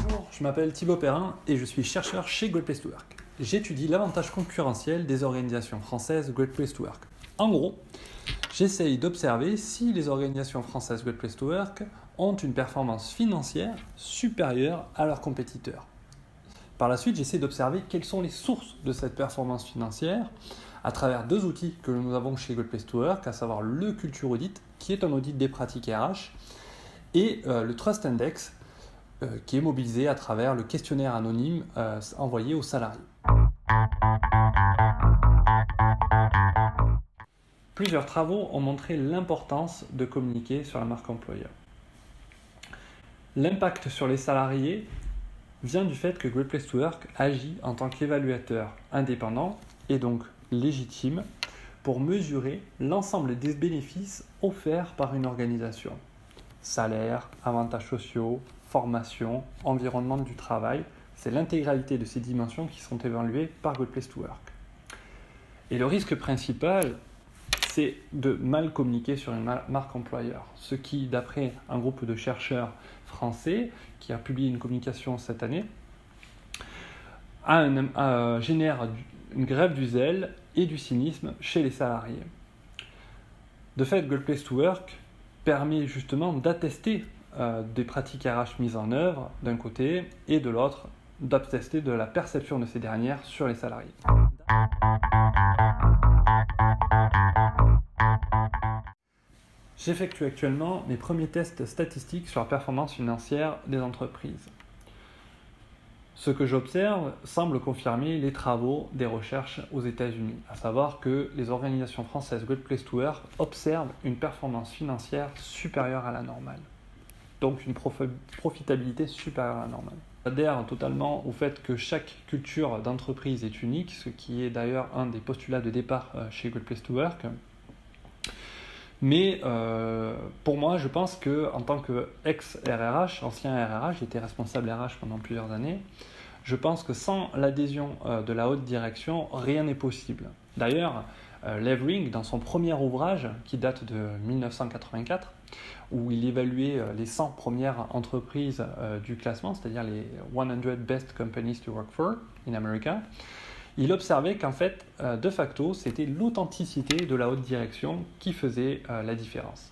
Bonjour, je m'appelle Thibaut Perrin et je suis chercheur chez Great Place to Work. J'étudie l'avantage concurrentiel des organisations françaises Great Place to Work. En gros, j'essaye d'observer si les organisations françaises Great Place to Work ont une performance financière supérieure à leurs compétiteurs. Par la suite, j'essaie d'observer quelles sont les sources de cette performance financière à travers deux outils que nous avons chez Great Place to Work, à savoir le Culture Audit, qui est un audit des pratiques RH, et le Trust Index, qui est mobilisé à travers le questionnaire anonyme envoyé aux salariés. Plusieurs travaux ont montré l'importance de communiquer sur la marque employeur. L'impact sur les salariés vient du fait que Great Place to Work agit en tant qu'évaluateur indépendant et donc légitime pour mesurer l'ensemble des bénéfices offerts par une organisation. Salaire, avantages sociaux, formation, environnement du travail, c'est l'intégralité de ces dimensions qui sont évaluées par Great Place to Work. Et le risque principal, c'est de mal communiquer sur une marque employeur, ce qui, d'après un groupe de chercheurs français qui a publié une communication cette année, génère une grève du zèle et du cynisme chez les salariés. De fait, Great Place to Work permet justement d'attester des pratiques RH mises en œuvre d'un côté et de l'autre d'attester de la perception de ces dernières sur les salariés. J'effectue actuellement mes premiers tests statistiques sur la performance financière des entreprises. Ce que j'observe semble confirmer les travaux des recherches aux États-Unis, à savoir que les organisations françaises Great Place to Work observent une performance financière supérieure à la normale, donc une profitabilité supérieure à la normale. J'adhère totalement au fait que chaque culture d'entreprise est unique, ce qui est d'ailleurs un des postulats de départ chez Great Place to Work. Mais pour moi, je pense qu'en tant qu'ex-RRH, ancien RRH, j'étais responsable RH pendant plusieurs années, je pense que sans l'adhésion de la haute direction, rien n'est possible. D'ailleurs, Levering, dans son premier ouvrage, qui date de 1984, où il évaluait les 100 premières entreprises du classement, c'est-à-dire les 100 Best Companies to Work For in America, il observait qu'en fait, de facto, c'était l'authenticité de la haute direction qui faisait la différence.